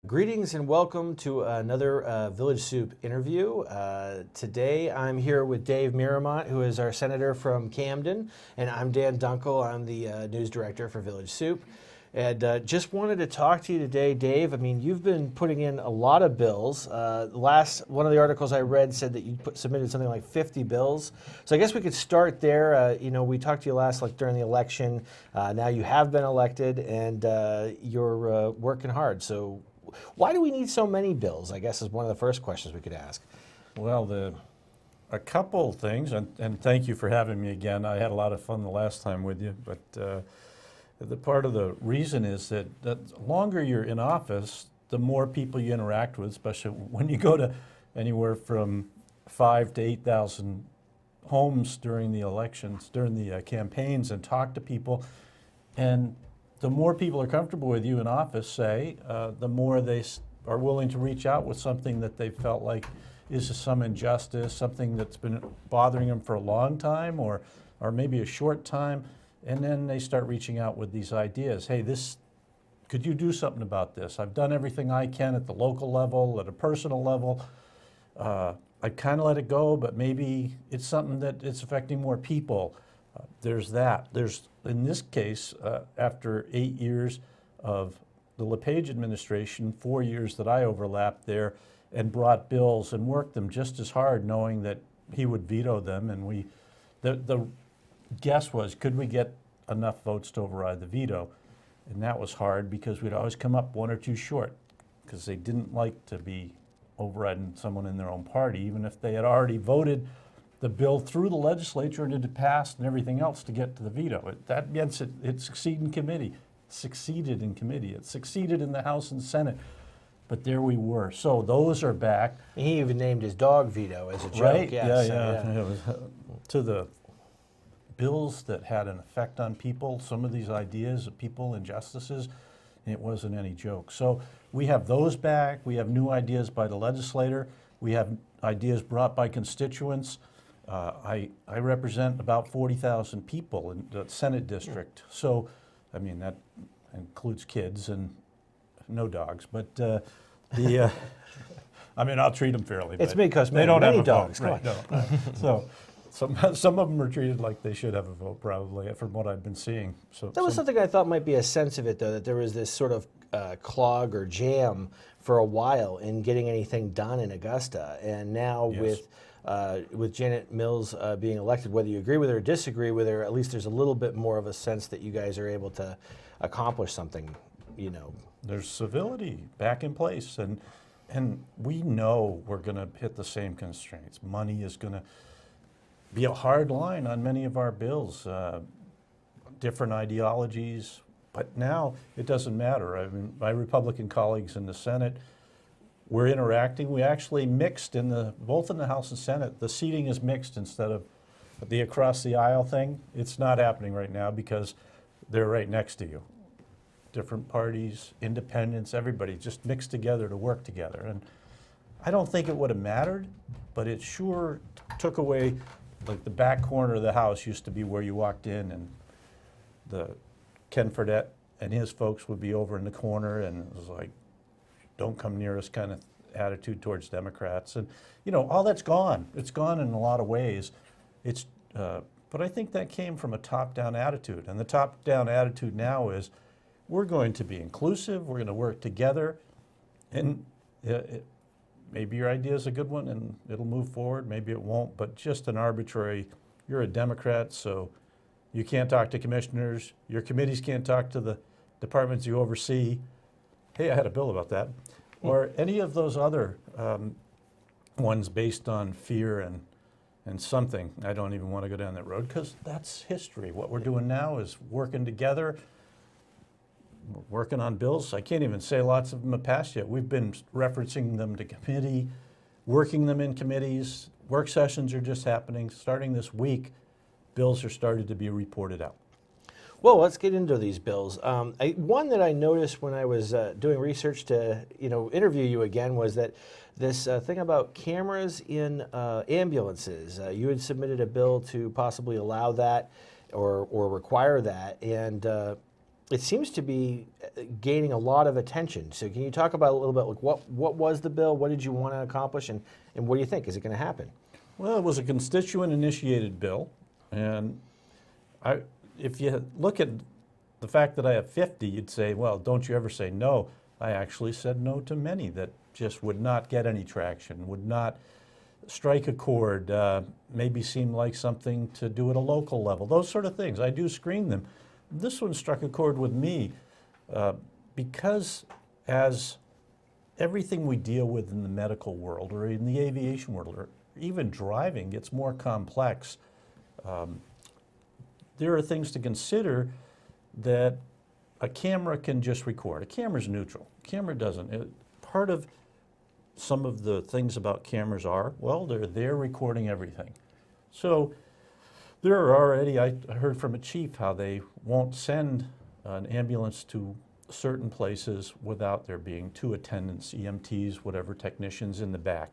Greetings and welcome to another Village Soup interview. Today I'm here with Dave Miramant, who is our senator from Camden, and I'm Dan Dunkel. I'm the news director for Village Soup. And just wanted to talk to you today, Dave. I mean, you've been putting in a lot of bills. One of the articles I read said that you submitted something like 50 bills. So I guess we could start there. We talked to you last during the election. Now you have been elected, and you're working hard. So why do we need so many bills, I guess, is one of the first questions we could ask. Well, a couple things, and thank you for having me again. I had a lot of fun the last time with you, but the part of the reason is that the longer you're in office, the more people you interact with, especially when you go to anywhere from 5,000 to 8,000 homes during the elections, during the campaigns, and talk to people. And the more people are comfortable with you in office, the more they are willing to reach out with something that they felt like is some injustice, something that's been bothering them for a long time or maybe a short time. And then they start reaching out with these ideas. Hey, could you do something about this? I've done everything I can at the local level, at a personal level. I kind of let it go, but maybe it's something that it's affecting more people. There's that. In this case, after 8 years of the LePage administration, 4 years that I overlapped there and brought bills and worked them just as hard, knowing that he would veto them. And the guess was, could we get enough votes to override the veto? And that was hard because we'd always come up one or two short because they didn't like to be overriding someone in their own party, even if they had already voted the bill through the legislature and it had passed and everything else to get to the veto. That meant it succeeded in committee. It succeeded in the House and Senate. But there we were. So those are back. He even named his dog veto as a joke. Right? Yes. Yeah. It was, to the bills that had an effect on people, some of these ideas of people, injustices, it wasn't any joke. So we have those back. We have new ideas by the legislator. We have ideas brought by constituents. I represent about 40,000 people in the Senate district. So, I mean, that includes kids and no dogs. But I mean, I'll treat them fairly. It's Midcoast. They don't have dogs. Right, no. So some of them are treated like they should have a vote, probably, from what I've been seeing. So that was something I thought might be a sense of it, though, that there was this sort of clog or jam for a while in getting anything done in Augusta. And now with Janet Mills being elected, whether you agree with her or disagree with her, at least there's a little bit more of a sense that you guys are able to accomplish something, There's civility back in place, and we know we're going to hit the same constraints. Money is going to be a hard line on many of our bills, different ideologies, but now it doesn't matter. I mean, my Republican colleagues in the Senate, we're interacting. We actually mixed both in the House and Senate. The seating is mixed instead of the across the aisle thing. It's not happening right now because they're right next to you. Different parties, independents, everybody just mixed together to work together. And I don't think it would have mattered, but it sure took away, like the back corner of the House used to be where you walked in, and the Ken Fredette and his folks would be over in the corner, and it was like, don't come near us kind of attitude towards Democrats. And, all that's gone. It's gone in a lot of ways. But I think that came from a top-down attitude. And the top-down attitude now is we're going to be inclusive. We're going to work together. And maybe your idea is a good one and it'll move forward. Maybe it won't. But just an arbitrary, you're a Democrat, so you can't talk to commissioners. Your committees can't talk to the departments you oversee. Hey, I had a bill about that. Or any of those other ones based on fear and something. I don't even want to go down that road because that's history. What we're doing now is working together. We're working on bills. I can't even say lots of them have passed yet. We've been referencing them to committee, working them in committees. Work sessions are just happening. Starting this week, bills are starting to be reported out. Well, let's get into these bills. One that I noticed when I was doing research to, interview you again was that this thing about cameras in ambulances. You had submitted a bill to possibly allow that or require that, and it seems to be gaining a lot of attention. So can you talk about a little bit, like what was the bill? What did you want to accomplish? And what do you think? Is it going to happen? Well, it was a constituent-initiated bill, and if you look at the fact that I have 50, you'd say, well, don't you ever say no. I actually said no to many that just would not get any traction, would not strike a chord, maybe seem like something to do at a local level, those sort of things. I do screen them. This one struck a chord with me because as everything we deal with in the medical world or in the aviation world or even driving gets more complex, there are things to consider that a camera can just record. A camera's neutral. A camera doesn't. Part of some of the things about cameras are, well, they're there recording everything. So there are already, I heard from a chief how they won't send an ambulance to certain places without there being 2 attendants, EMTs, whatever, technicians in the back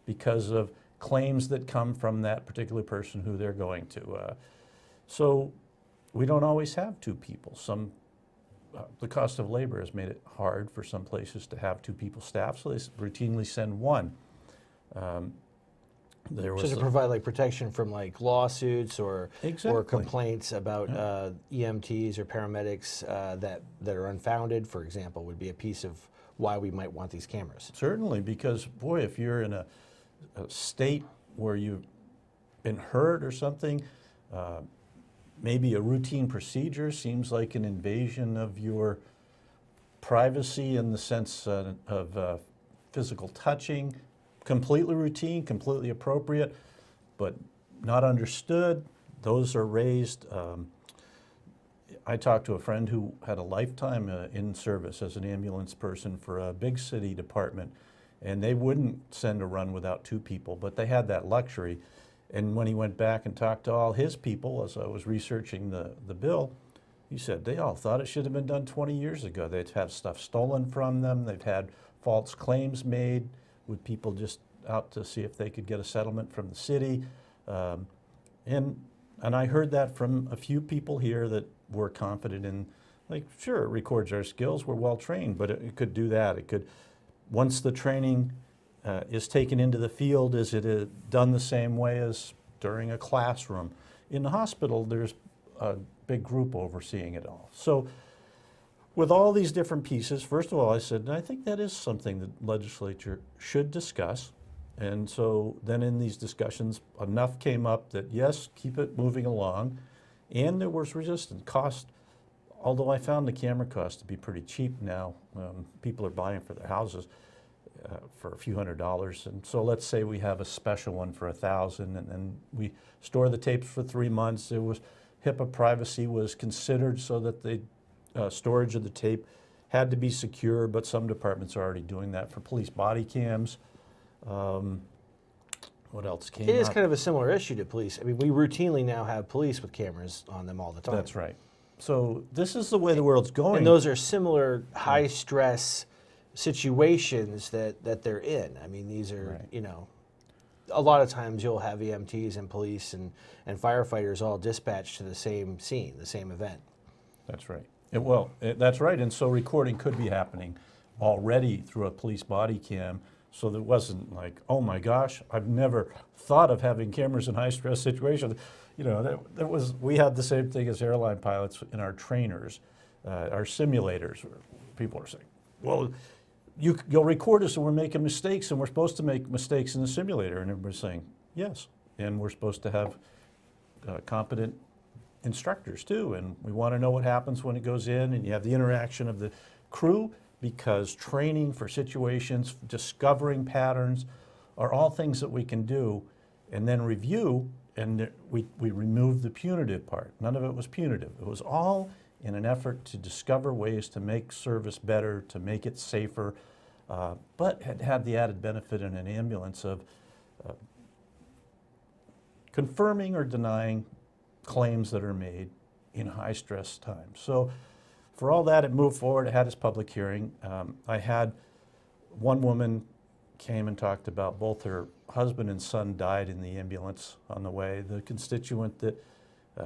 because of claims that come from that particular person who they're going to. So we don't always have 2 people. The cost of labor has made it hard for some places to have 2 people staff, so they routinely send 1. To provide like protection from like lawsuits or complaints about EMTs or paramedics that are unfounded, for example, would be a piece of why we might want these cameras. Certainly, because boy, if you're in a state where you've been hurt or something, maybe a routine procedure seems like an invasion of your privacy in the sense of physical touching. Completely routine, completely appropriate, but not understood. Those are raised. I talked to a friend who had a lifetime in service as an ambulance person for a big city department, and they wouldn't send a run without 2 people, but they had that luxury. And when he went back and talked to all his people, as I was researching the bill, he said they all thought it should have been done 20 years ago. They'd have stuff stolen from them. They've had false claims made with people just out to see if they could get a settlement from the city. And I heard that from a few people here that were confident in, like, sure, it records our skills, we're well trained, but it could do that. It could, once the training is taken into the field, is it done the same way as during a classroom? In the hospital, there's a big group overseeing it all. So with all these different pieces, first of all, I said, I think that is something that legislature should discuss. And so then in these discussions, enough came up that yes, keep it moving along. And there was resistance. Cost, although I found the camera cost to be pretty cheap now, people are buying for their houses for a few $100s. And so let's say we have a special one for $1,000 and then we store the tapes for 3 months. It was HIPAA privacy was considered so that the storage of the tape had to be secure, but some departments are already doing that for police body cams. What else came up? It is kind of a similar issue to police. I mean, we routinely now have police with cameras on them all the time. That's right. So this is the way the world's going. And those are similar high-stress situations that they're in. I mean, these are, you know, a lot of times you'll have EMTs and police and firefighters all dispatched to the same scene, the same event. That's right. That's right. And so recording could be happening already through a police body cam. So there wasn't like, oh my gosh, I've never thought of having cameras in high-stress situations. You know, we had the same thing as airline pilots in our trainers, our simulators. Where people are saying, well, you'll record us and we're making mistakes and we're supposed to make mistakes in the simulator. And everybody's saying, yes. And we're supposed to have competent instructors too. And we want to know what happens when it goes in, and you have the interaction of the crew, because training for situations, discovering patterns are all things that we can do and then review, and we remove the punitive part. None of it was punitive. It was all in an effort to discover ways to make service better, to make it safer, but had the added benefit in an ambulance of confirming or denying claims that are made in high-stress times. So for all that, it moved forward. It had its public hearing. I had one woman came and talked about both her husband and son died in the ambulance on the way. The constituent that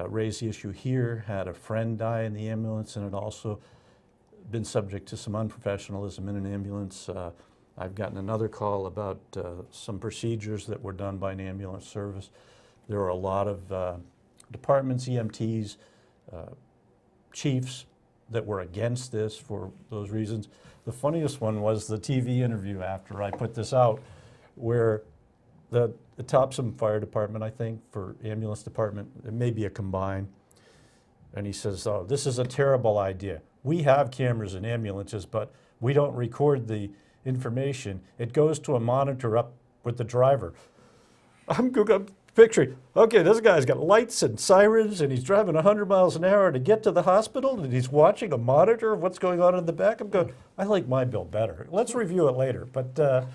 raised the issue here, had a friend die in the ambulance, and had also been subject to some unprofessionalism in an ambulance. I've gotten another call about some procedures that were done by an ambulance service. There are a lot of departments, EMTs, chiefs that were against this for those reasons. The funniest one was the TV interview after I put this out, where the Topsom Fire Department, I think, for ambulance department, it may be a combined, and he says, oh, this is a terrible idea. We have cameras in ambulances, but we don't record the information. It goes to a monitor up with the driver. I'm picturing, okay, this guy's got lights and sirens, and he's driving 100 miles an hour to get to the hospital, and he's watching a monitor of what's going on in the back. I'm going, I like my bill better. Let's review it later. But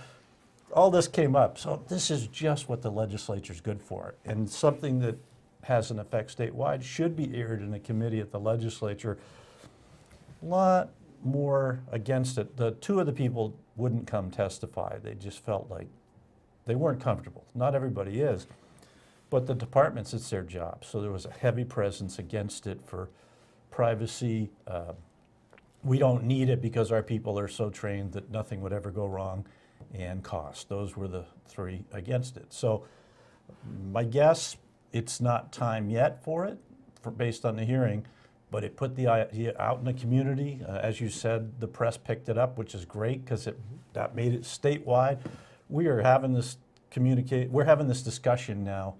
all this came up. So this is just what the legislature's good for. And something that has an effect statewide should be aired in a committee at the legislature. A lot more against it. The two of the people wouldn't come testify. They just felt like they weren't comfortable. Not everybody is. But the departments, it's their job. So there was a heavy presence against it for privacy. We don't need it because our people are so trained that nothing would ever go wrong, and cost. Those were the three against it. So my guess, it's not time yet for it, based on the hearing, but it put the idea out in the community. As you said, the press picked it up, which is great because that made it statewide. We are having this we're having this discussion now,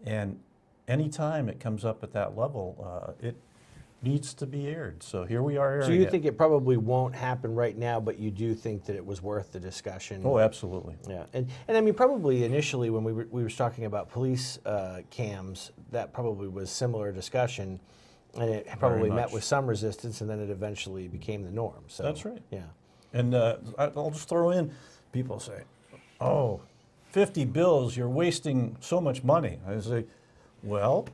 and anytime it comes up at that level, it needs to be aired. So here we are airing it. So you think it probably won't happen right now, but you do think that it was worth the discussion? Oh, absolutely. Yeah, and I mean, probably initially when we were talking about police cams, that probably was similar discussion, and it probably met with some resistance, and then it eventually became the norm. So that's right. Yeah. And I'll just throw in, people say, oh, 50 bills, you're wasting so much money. I say, well,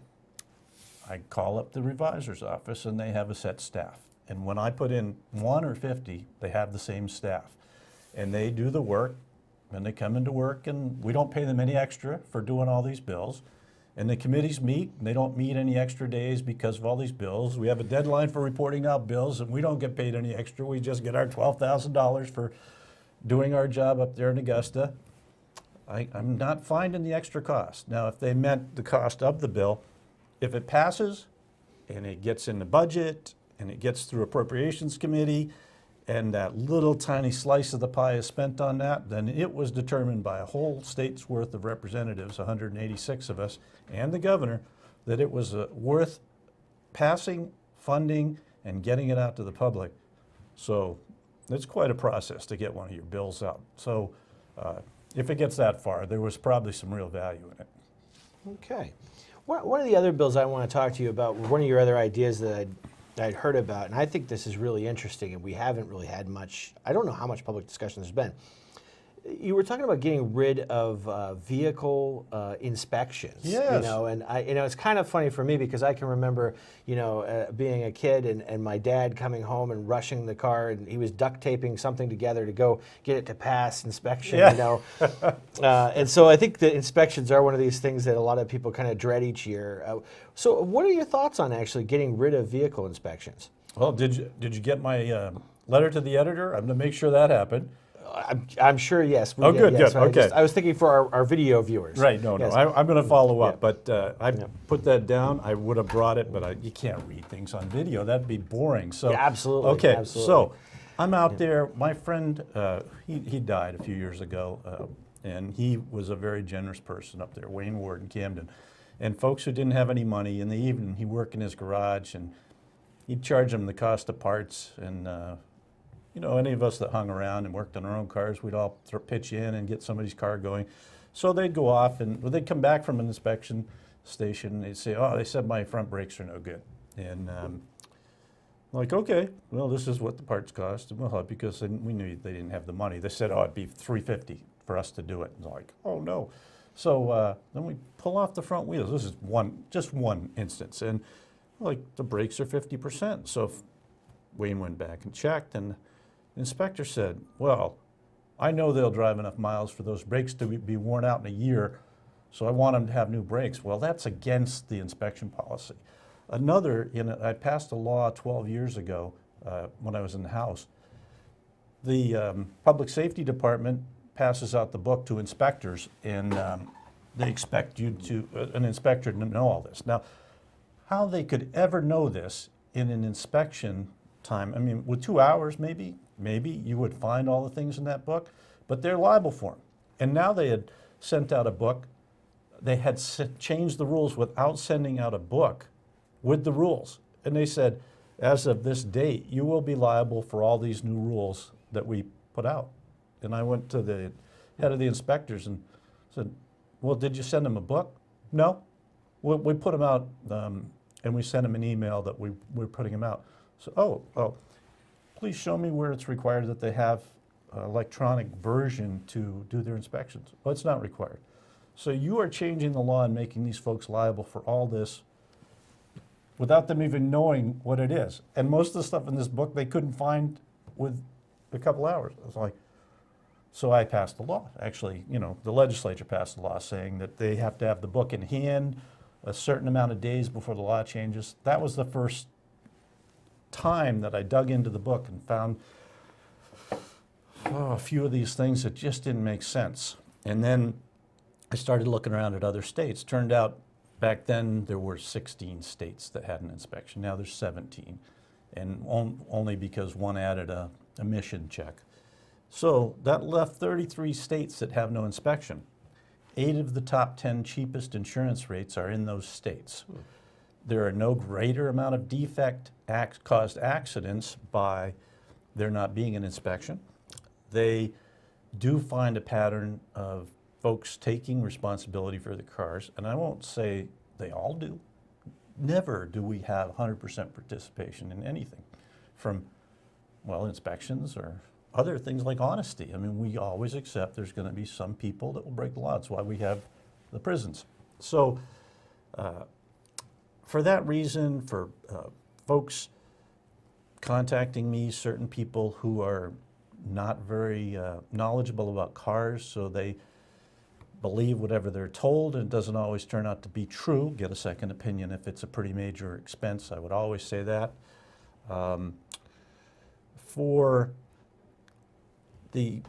I call up the revisor's office and they have a set staff. And when I put in 1 or 50, they have the same staff. And they do the work, and they come into work, and we don't pay them any extra for doing all these bills. And the committees meet, and they don't meet any extra days because of all these bills. We have a deadline for reporting out bills, and we don't get paid any extra. We just get our $12,000 for doing our job up there in Augusta. I'm not finding the extra cost. Now, if they meant the cost of the bill, if it passes and it gets in the budget and it gets through Appropriations Committee and that little tiny slice of the pie is spent on that, then it was determined by a whole state's worth of representatives, 186 of us, and the governor, that it was worth passing, funding, and getting it out to the public. So it's quite a process to get one of your bills out. So if it gets that far, there was probably some real value in it. Okay. One of the other bills I want to talk to you about, one of your other ideas that I'd heard about, and I think this is really interesting, and we haven't really had much, I don't know how much public discussion there's been. You were talking about getting rid of vehicle inspections. Yes. You know, and it's kind of funny for me because I can remember, being a kid and my dad coming home and rushing the car, and he was duct taping something together to go get it to pass inspection. Yeah. And so I think that inspections are one of these things that a lot of people kind of dread each year. So what are your thoughts on actually getting rid of vehicle inspections? Well, did you get my letter to the editor? I'm going to make sure that happened. I'm sure, yes. Oh, good, good, okay. I was thinking for our video viewers. Right, no, yes. I'm going to follow up, but I put that down. I would have brought it, but you can't read things on video. That'd be boring. So yeah, absolutely. Okay, absolutely. So I'm out there. My friend, he died a few years ago, and he was a very generous person up there, Wayne Ward in Camden. And folks who didn't have any money, in the evening, he'd work in his garage, and he'd charge them the cost of parts, and any of us that hung around and worked on our own cars, we'd all pitch in and get somebody's car going. So they'd go off, and they'd come back from an inspection station, and they'd say, oh, they said my front brakes are no good. And like, okay, well, this is what the parts cost, and we'll help you, because we knew they didn't have the money. They said, oh, it'd be $350 for us to do it. And like, oh, no. So then we pull off the front wheels. This is just one instance. And like, the brakes are 50%. So Wayne went back and checked, and the inspector said, well, I know they'll drive enough miles for those brakes to be worn out in a year, So I want them to have new brakes. Well, that's against the inspection policy. Another, I passed a law 12 years ago when I was in the House. The Public Safety Department passes out the book to inspectors, and they expect an inspector to know all this. Now, how they could ever know this in an inspection time, I mean, with 2 hours maybe you would find all the things in that book, but they're liable for them. And now they had sent out a book. They had changed the rules without sending out a book with the rules. And they said, as of this date, you will be liable for all these new rules that we put out. And I went to the head of the inspectors and said, well, did you send them a book? No. We put them out, and we sent them an email that we're putting them out. So, please show me where it's required that they have an electronic version to do their inspections. Well, it's not required. So you are changing the law and making these folks liable for all this without them even knowing what it is. And most of the stuff in this book they couldn't find with a couple hours. I was like, so I passed the law. Actually, the legislature passed the law saying that they have to have the book in hand a certain amount of days before the law changes. That was the first time that I dug into the book and found a few of these things that just didn't make sense. And then I started looking around at other states. Turned out back then there were 16 states that had an inspection. Now there's 17, and only because one added a emission check. So that left 33 states that have no inspection. 8 of the top 10 cheapest insurance rates are in those states. There are no greater amount of defect-caused accidents by there not being an inspection. They do find a pattern of folks taking responsibility for the cars, and I won't say they all do. Never do we have 100% participation in anything, from, inspections or other things like honesty. I mean, we always accept there's going to be some people that will break the law. That's why we have the prisons. So for that reason, for folks contacting me, certain people who are not very knowledgeable about cars, so they believe whatever they're told, and it doesn't always turn out to be true. Get a second opinion if it's a pretty major expense. I would always say that. For the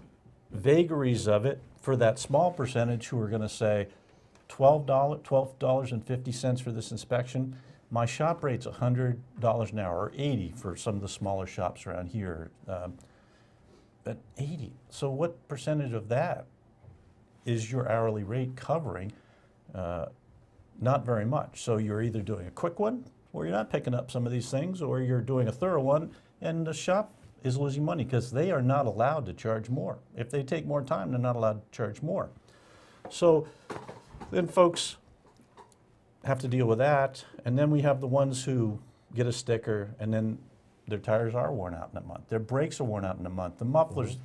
vagaries of it, for that small percentage who are going to say $12.50 for this inspection, my shop rate's $100 an hour, or $80 for some of the smaller shops around here. But $80. So what percentage of that is your hourly rate covering? Not very much. So you're either doing a quick one, or you're not picking up some of these things, or you're doing a thorough one, and the shop is losing money because they are not allowed to charge more. If they take more time, they're not allowed to charge more. So then folks have to deal with that, and then we have the ones who get a sticker, and then their tires are worn out in a month. Their brakes are worn out in a month. The muffler's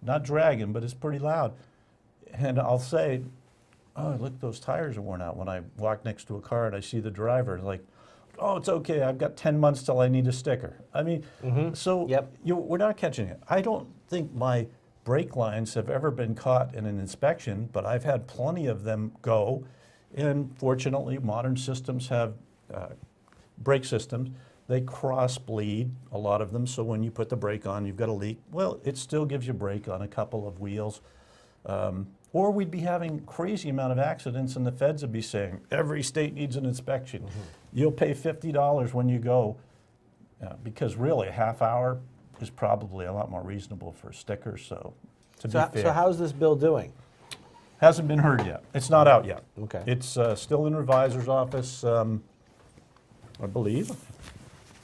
not dragging, but it's pretty loud. And I'll say, oh, look, those tires are worn out. When I walk next to a car and I see the driver, like, oh, it's okay, I've got 10 months till I need a sticker. I mean, so we're not catching it. I don't think my brake lines have ever been caught in an inspection, but I've had plenty of them go. And fortunately, modern systems have brake systems. They cross-bleed, a lot of them, so when you put the brake on, you've got a leak. Well, it still gives you brake on a couple of wheels. Or we'd be having crazy amount of accidents, and the feds would be saying, every state needs an inspection. You'll pay $50 when you go, because really a half hour is probably a lot more reasonable for a sticker, so to be fair. So how's this bill doing? Hasn't been heard yet. It's not out yet. Okay. It's still in the revisor's office, I believe.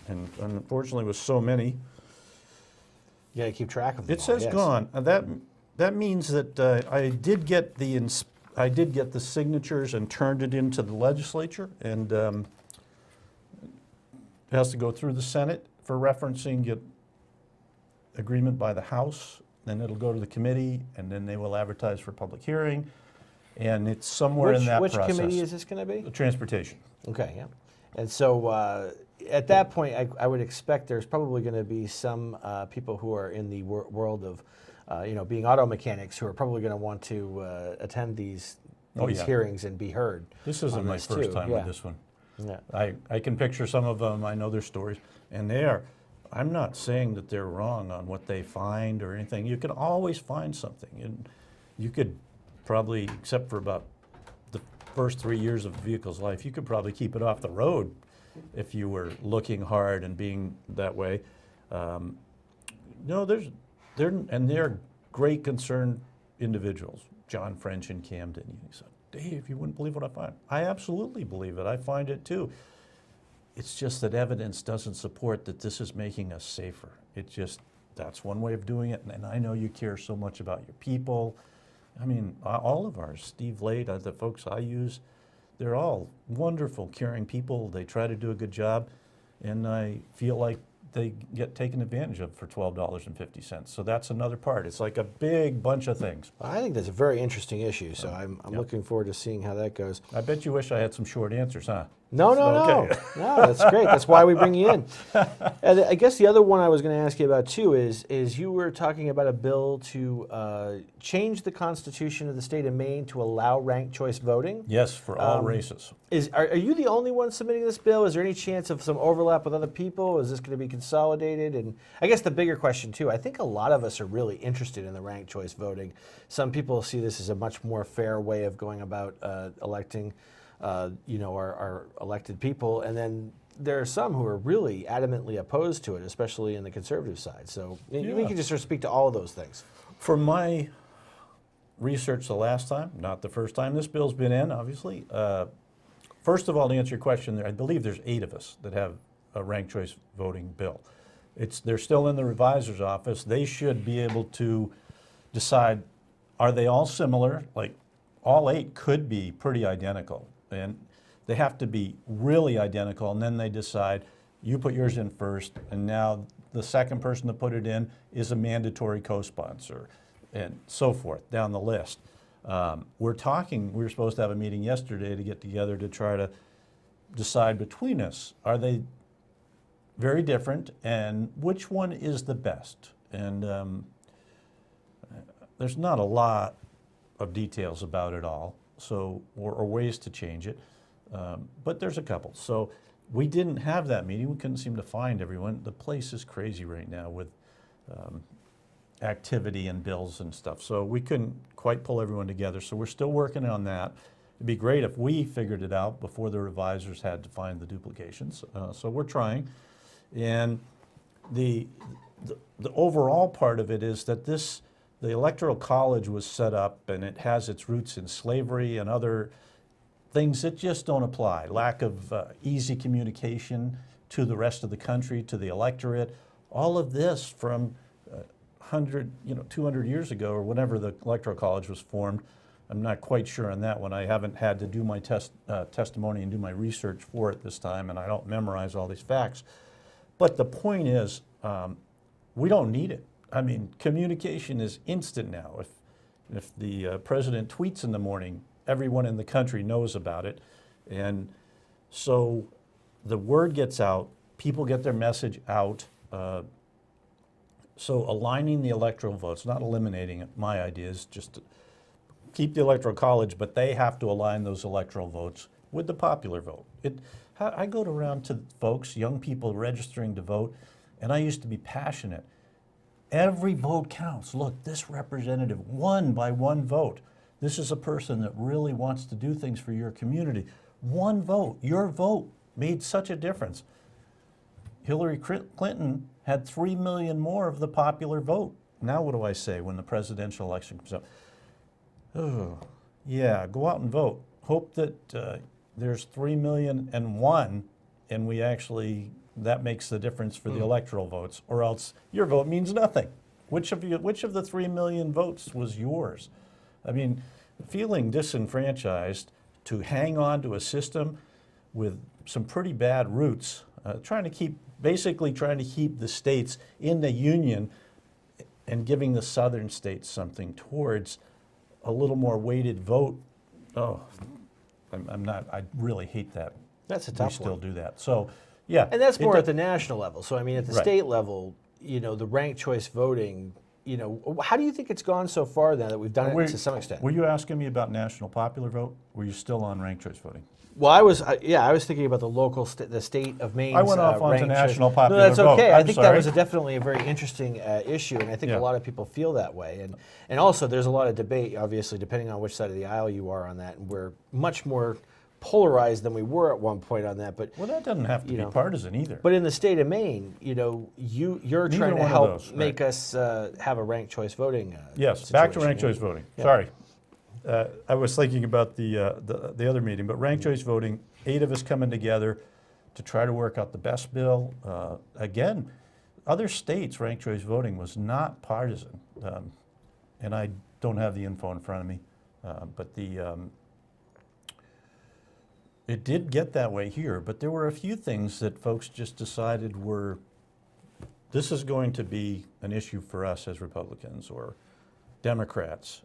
And unfortunately, with so many, You got to keep track of them. it says gone. That means that I did get the signatures and turned it into the legislature, and it has to go through the Senate for referencing, get agreement by the House, then it'll go to the committee, and then they will advertise for public hearing, and it's somewhere in that process. Which committee is this going to be? The Transportation. Okay, yeah. And so at that point, I would expect there's probably going to be some people who are in the world of being auto mechanics who are probably going to want to attend these these hearings and be heard. This isn't my first time with this one. Yeah. I can picture some of them. I know their stories, and I'm not saying that they're wrong on what they find or anything. You can always find something, and you could probably, except for about the first 3 years of a vehicle's life, you could probably keep it off the road if you were looking hard and being that way. No, they're great concerned individuals. John French in Camden. He said, Dave, you wouldn't believe what I find. I absolutely believe it. I find it too. It's just that evidence doesn't support that this is making us safer. That's one way of doing it. And I know you care so much about your people. I mean, all of ours, Steve Lade, the folks I use, they're all wonderful, caring people. They try to do a good job. And I feel like they get taken advantage of for $12.50. So that's another part. It's like a big bunch of things. I think that's a very interesting issue, so I'm looking forward to seeing how that goes. I bet you wish I had some short answers, huh? No. No, that's great. That's why we bring you in. And I guess the other one I was going to ask you about too is you were talking about a bill to change the Constitution of the state of Maine to allow ranked choice voting. Yes, for all races. Are you the only one submitting this bill? Is there any chance of some overlap with other people? Is this going to be consolidated? And I guess the bigger question too, I think a lot of us are really interested in the ranked choice voting. Some people see this as a much more fair way of going about electing our elected people, and then there are some who are really adamantly opposed to it, especially in the conservative side. So we can just sort of speak to all of those things. For my research the last time, not the first time this bill's been in, obviously. First of all, to answer your question, I believe there's 8 of us that have a ranked choice voting bill. They're still in the revisor's office. They should be able to decide, are they all similar? Like, all 8 could be pretty identical. And they have to be really identical, and then they decide, you put yours in first, and now the second person to put it in is a mandatory co-sponsor, and so forth, down the list. We were supposed to have a meeting yesterday to get together to try to decide between us, are they very different, and which one is the best? And there's not a lot of details about it all. So, or ways to change it, but there's a couple. So we didn't have that meeting. We couldn't seem to find everyone. The place is crazy right now with activity and bills and stuff. So we couldn't quite pull everyone together. So we're still working on that. It'd be great if we figured it out before the revisers had to find the duplications. So we're trying. And the overall part of it is that the Electoral College was set up, and it has its roots in slavery and other things that just don't apply. Lack of easy communication to the rest of the country, to the electorate. All of this from 200 years ago, or whenever the Electoral College was formed. I'm not quite sure on that one. I haven't had to do my testimony and do my research for it this time, and I don't memorize all these facts. But the point is, we don't need it. I mean, communication is instant now. If the president tweets in the morning, everyone in the country knows about it. And so the word gets out, people get their message out. So aligning the electoral votes, not eliminating it, my idea is just to keep the Electoral College, but they have to align those electoral votes with the popular vote. I go around to folks, young people registering to vote, and I used to be passionate. Every vote counts. Look, this representative won by 1 vote. This is a person that really wants to do things for your community. 1 vote, your vote made such a difference. Hillary Clinton had 3 million more of the popular vote. Now what do I say when the presidential election comes up? Oh, yeah, go out and vote. Hope that there's 3,000,001 and we actually, that makes the difference for the electoral votes, or else your vote means nothing. Which of the 3 million votes was yours? I mean, feeling disenfranchised to hang on to a system with some pretty bad roots, basically trying to keep the states in the union and giving the southern states something towards a little more weighted vote. Oh, I really hate that. That's a tough We still one. do that. So, yeah. And that's more at the national level. So, I mean, at the Right. state level, the ranked choice voting how do you think it's gone so far now that we've done it to some extent? Were you asking me about national popular vote? Were you still on ranked choice voting? Well, I was thinking about the local, the state of Maine. I went off onto national popular No, that's vote. okay. I I'm think sorry. that was definitely a very interesting issue, and I think a lot of people feel that way. And also, there's a lot of debate, obviously, depending on which side of the aisle you are on that. And we're much more polarized than we were at one point on that. But Well, that doesn't have to be partisan either. but in the state of Maine, you're trying to one of help those, make us have a ranked choice voting. Yes, back to situation. ranked choice voting. Yeah. Sorry. I was thinking about the other meeting, but ranked choice voting, 8 of us coming together to try to work out the best bill. Again, other states, ranked choice voting was not partisan. And I don't have the info in front of me, but it did get that way here. But there were a few things that folks just decided this is going to be an issue for us as Republicans or Democrats.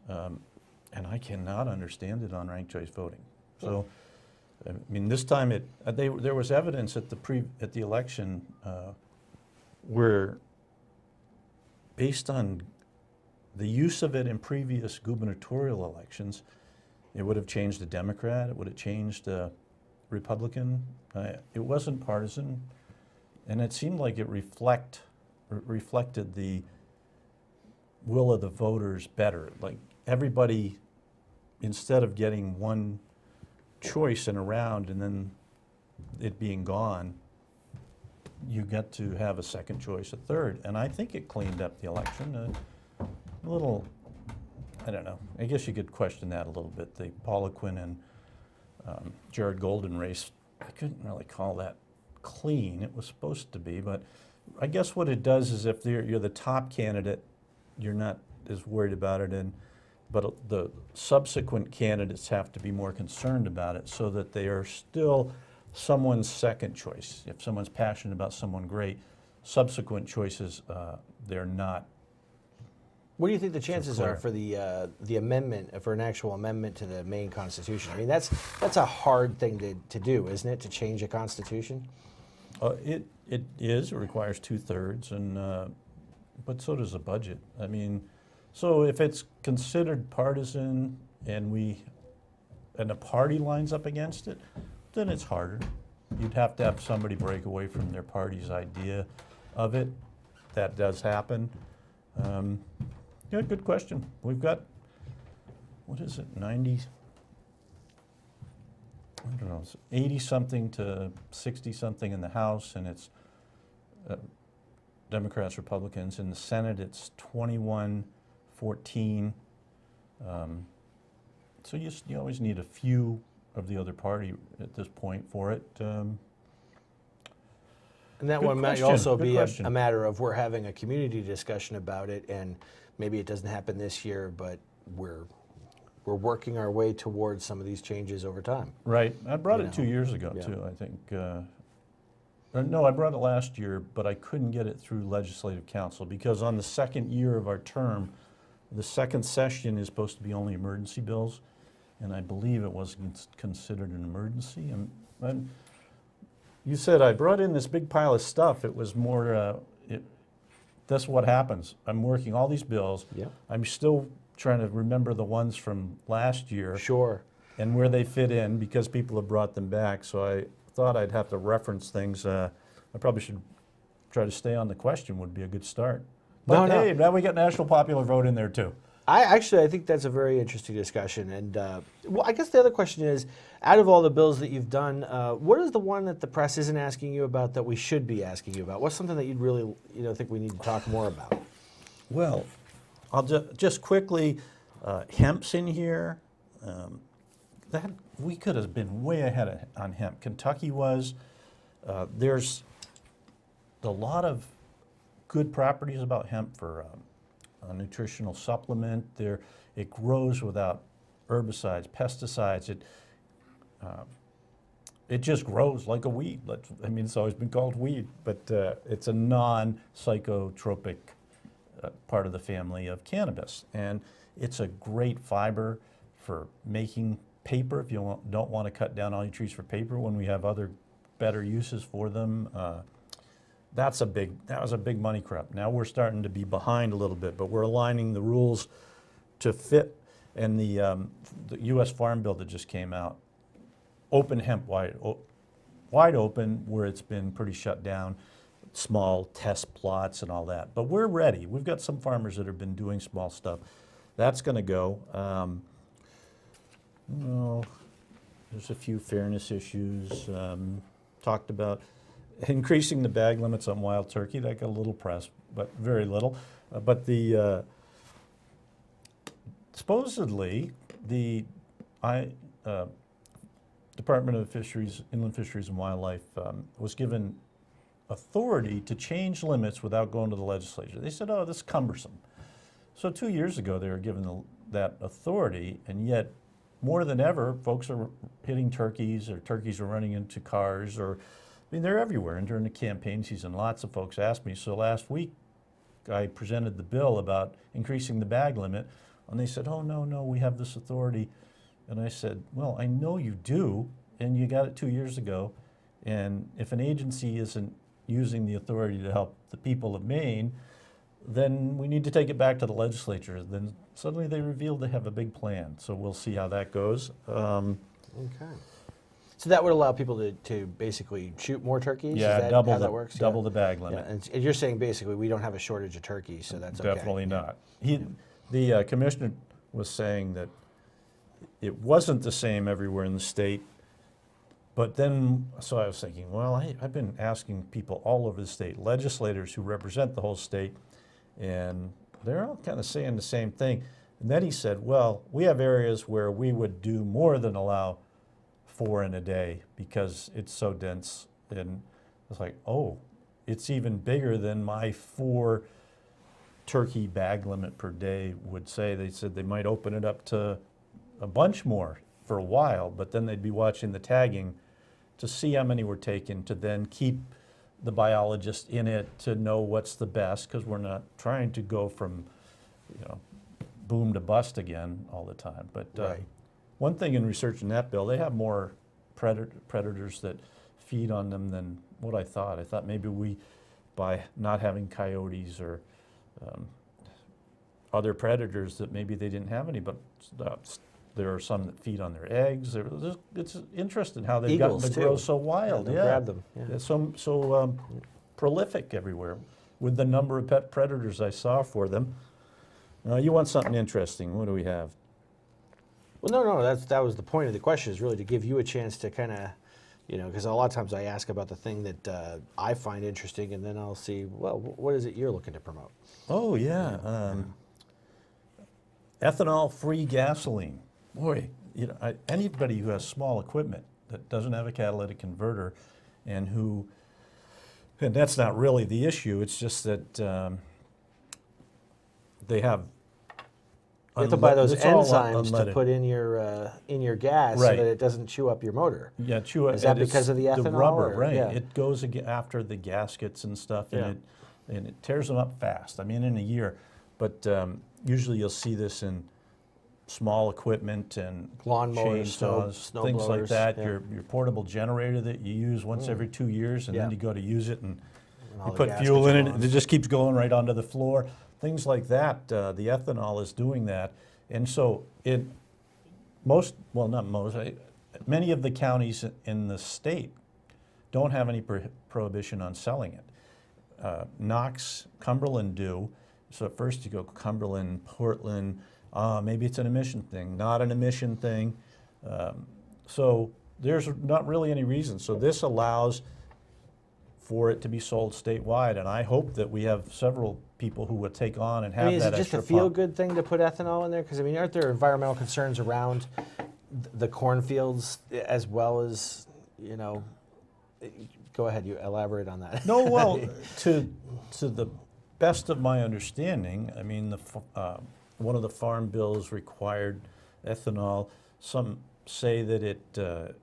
And I cannot understand it on ranked choice voting. So, I mean, this time there was evidence at the election where, based on the use of it in previous gubernatorial elections, it would have changed a Democrat, it would have changed a Republican. It wasn't partisan, and it seemed like it reflected the will of the voters better. Like everybody, instead of getting one choice in a round and then it being gone, you get to have a second choice, a third. And I think it cleaned up the election. A little, I don't know, I guess you could question that a little bit. The Paula Quinn and Jared Golden race, I couldn't really call that clean. It was supposed to be, but I guess what it does is if you're the top candidate, you're not as worried about it, but the subsequent candidates have to be more concerned about it so that they are still someone's second choice. If someone's passionate about someone great, subsequent choices, they're not. What do you think the chances are for the amendment, for an actual amendment to the Maine Constitution? I mean, that's a hard thing to do, isn't it, to change a constitution? It is. It requires 2/3, and but so does a budget. I mean, so if it's considered partisan and a party lines up against it, then it's harder. You'd have to have somebody break away from their party's idea of it. That does happen. Yeah, good question. We've got, what is it, 90, I don't know, 80-something to 60-something in the House, and it's Democrats, Republicans. In the Senate, it's 21-14. So you always need a few of the other party at this point for it. And that Good one might question, also good be question. a matter of we're having a community discussion about it, and maybe it doesn't happen this year, but we're working our way towards some of these changes over time. Right. I brought You it 2 know, years ago, yeah. too, I think. No, I brought it last year, but I couldn't get it through Legislative Council because on the second year of our term, the second session is supposed to be only emergency bills, and I believe it wasn't considered an emergency. And you said I brought in this big pile of stuff. It was more, that's what happens. I'm working all these bills. Yep. I'm still trying to remember the ones from last year Sure. and where they fit in because people have brought them back. So I thought I'd have to reference things. I probably should try to stay on the question would be a good start. But No. hey, now we got national popular vote in there too. I think that's a very interesting discussion. And well, I guess the other question is, out of all the bills that you've done, what is the one that the press isn't asking you about that we should be asking you about? What's something that you'd really think we need to talk more about? Well, I'll just quickly, hemp's in here. That we could have been way ahead on hemp. Kentucky was. There's a lot of good properties about hemp for a nutritional supplement. It grows without herbicides, pesticides. It just grows like a weed. I mean, it's always been called weed, but it's a non-psychotropic part of the family of cannabis. And it's a great fiber for making paper if you don't want to cut down all your trees for paper when we have other better uses for them. that was a big money grab. Now we're starting to be behind a little bit, but we're aligning the rules to fit. And the U.S. Farm Bill that just came out, open hemp wide open where it's been pretty shut down, small test plots and all that. But we're ready. We've got some farmers that have been doing small stuff. That's going to go. There's a few fairness issues. Talked about increasing the bag limits on wild turkey. That got a little press, but very little. But the supposedly the Department of Fisheries, Inland Fisheries and Wildlife was given authority to change limits without going to the legislature. They said, oh, this is cumbersome. So 2 years ago, they were given that authority, and yet more than ever, folks are hitting turkeys, or turkeys are running into cars, or, I mean, they're everywhere. And during the campaign season, lots of folks asked me. So last week, I presented the bill about increasing the bag limit, and they said, oh, no, we have this authority. And I said, well, I know you do, and you got it 2 years ago. And if an agency isn't using the authority to help the people of Maine, then we need to take it back to the legislature. Then suddenly they revealed they have a big plan. So we'll see how that goes. Okay. So that would allow people to basically shoot more turkeys? Yeah, Is that double how the, that works? double the bag limit. Yeah. And you're saying basically we don't have a shortage of turkeys, so that's okay. Definitely not. The commissioner was saying that it wasn't the same everywhere in the state. But then, so I was thinking, well, I've been asking people all over the state, legislators who represent the whole state, and they're all kind of saying the same thing. And then he said, well, we have areas where we would do more than allow 4 in a day because it's so dense. And it's like, oh, it's even bigger than my 4 turkey bag limit per day would say. They said they might open it up to a bunch more for a while, but then they'd be watching the tagging to see how many were taken, to then keep the biologist in it to know what's the best, because we're not trying to go from, boom to bust again all the time. But Right. One thing in researching that bill, they have more predators that feed on them than what I thought. I thought maybe by not having coyotes or other predators, that maybe they didn't have any, but there are some that feed on their eggs. It's interesting how they've Eagles, gotten to too. grow so wild. They'll grab them. Yeah. They're so prolific everywhere with the number of pet predators I saw for them. You want something interesting. What do we have? Well, no, that was the point of the question, is really to give you a chance to kind of, because a lot of times I ask about the thing that I find interesting, and then I'll see, well, what is it you're looking to promote? Oh, yeah. Ethanol-free gasoline. Boy, anybody who has small equipment that doesn't have a catalytic converter and that's not really the issue, it's just that they have... You have to buy those it's all enzymes to unleaded. put in your gas Right. so that it doesn't chew up your motor. Yeah, chew it. Is that and it's because of the ethanol? The rubber, or- right. Yeah. It goes after the gaskets and stuff, Yeah. and it tears them up fast. I mean, in a year. But usually you'll see this in small equipment and Lawnmowers, chainsaws, snow things like blowers, that. yeah. Your portable generator that you use once every 2 years, and Yeah. then you go to use it, and all you the put gaskets fuel in are it, on. and it just keeps going right onto the floor. Things like that. The ethanol is doing that. And so many of the counties in the state don't have any prohibition on selling it. Knox, Cumberland do. So at first you go Cumberland, Portland, maybe it's an emission thing, not an emission thing. So there's not really any reason. So this allows for it to be sold statewide, and I hope that we have several people who would take on and have Is that it just extra a pump. feel-good thing to put ethanol in there? Because, aren't there environmental concerns around the cornfields as well as, go ahead, you elaborate on that. No, well, to the best of my understanding, one of the farm bills required ethanol. Some say that it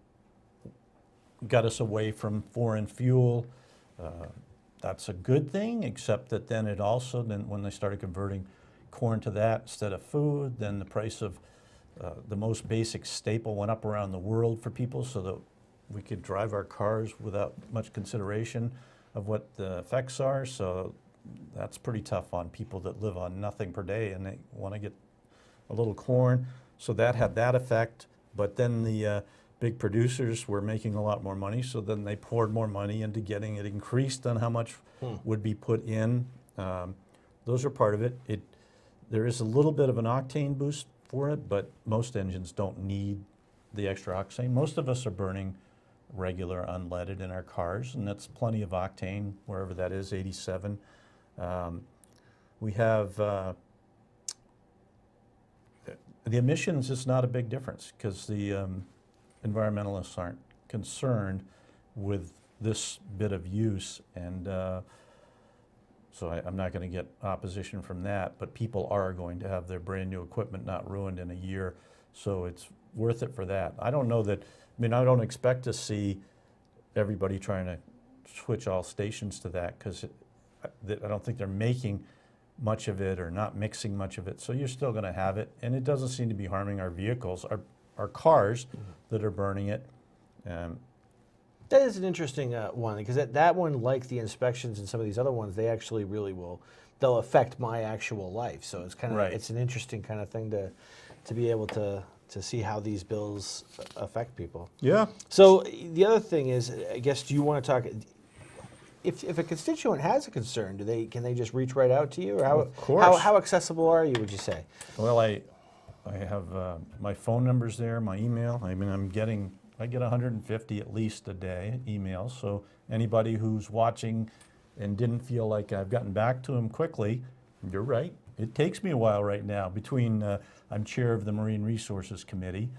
got us away from foreign fuel. That's a good thing, except that then when they started converting corn to that instead of food, then the price of the most basic staple went up around the world for people so that we could drive our cars without much consideration. of what the effects are. So that's pretty tough on people that live on nothing per day and they want to get a little corn. So that had that effect. But then the big producers were making a lot more money, so then they poured more money into getting it increased on how much would be put in. Those are part of it. There is a little bit of an octane boost for it, but most engines don't need the extra octane. Most of us are burning regular unleaded in our cars, and that's plenty of octane, wherever that is, 87. We have the emissions is not a big difference because the environmentalists aren't concerned with this bit of use, and so I'm not going to get opposition from that, but people are going to have their brand new equipment not ruined in a year, so it's worth it for that. I don't know that, I mean, I don't expect to see everybody trying to switch all stations to that because I don't think they're making much of it or not mixing much of it, so you're still going to have it, and it doesn't seem to be harming our vehicles, our cars that are burning it. That is an interesting one, because that one, like the inspections and some of these other ones, they actually really they'll affect my actual life. So it's kind of it's an interesting kind of thing to be able to see how these bills affect people. Yeah. So the other thing is, I guess, do you want to talk? If a constituent has a concern, can they just reach right out to you, or Of course. how accessible are you? Would you say? Well, I have my phone numbers there, my email. I mean, I get 150 at least a day emails. So anybody who's watching and didn't feel like I've gotten back to them quickly, you're right. It takes me a while right now. I'm chair of the Marine Resources Committee.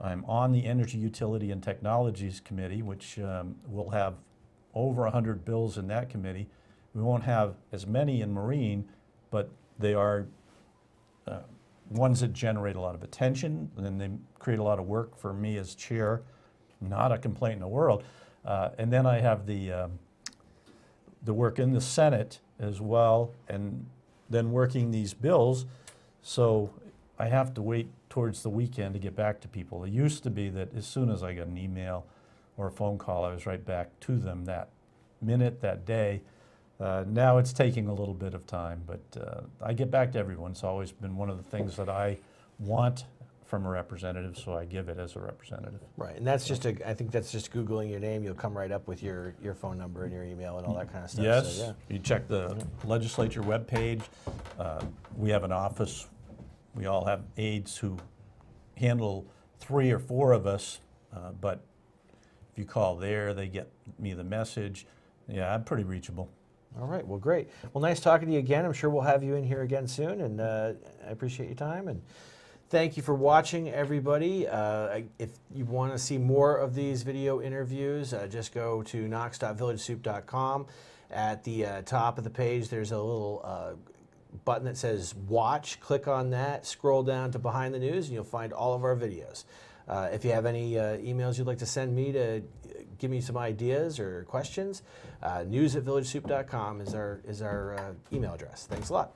I'm on the Energy, Utility, and Technologies Committee, which will have over 100 bills in that committee. We won't have as many in Marine, but they are ones that generate a lot of attention, and then they create a lot of work for me as chair. Not a complaint in the world. And then I have the work in the Senate as well, and then working these bills. So I have to wait towards the weekend to get back to people. It used to be that as soon as I got an email or a phone call, I was right back to them that minute, that day. Now it's taking a little bit of time, but I get back to everyone. It's always been one of the things that I want from a representative, so I give it as a representative. Right, and that's just I think that's just Googling your name. You'll come right up with your phone number and your email and all that kind of stuff. Yes, so, yeah. You check the legislature webpage. We have an office. We all have aides who handle 3 or 4 of us, but if you call there, they get me the message. Yeah, I'm pretty reachable. All right, well, great. Well, nice talking to you again. I'm sure we'll have you in here again soon, and I appreciate your time. And thank you for watching, everybody. If you want to see more of these video interviews, just go to knox.villagesoup.com. At the top of the page, there's a little button that says Watch. Click on that, scroll down to Behind the News, and you'll find all of our videos. If you have any emails you'd like to send me to give me some ideas or questions, news@villagesoup.com is our email address. Thanks a lot.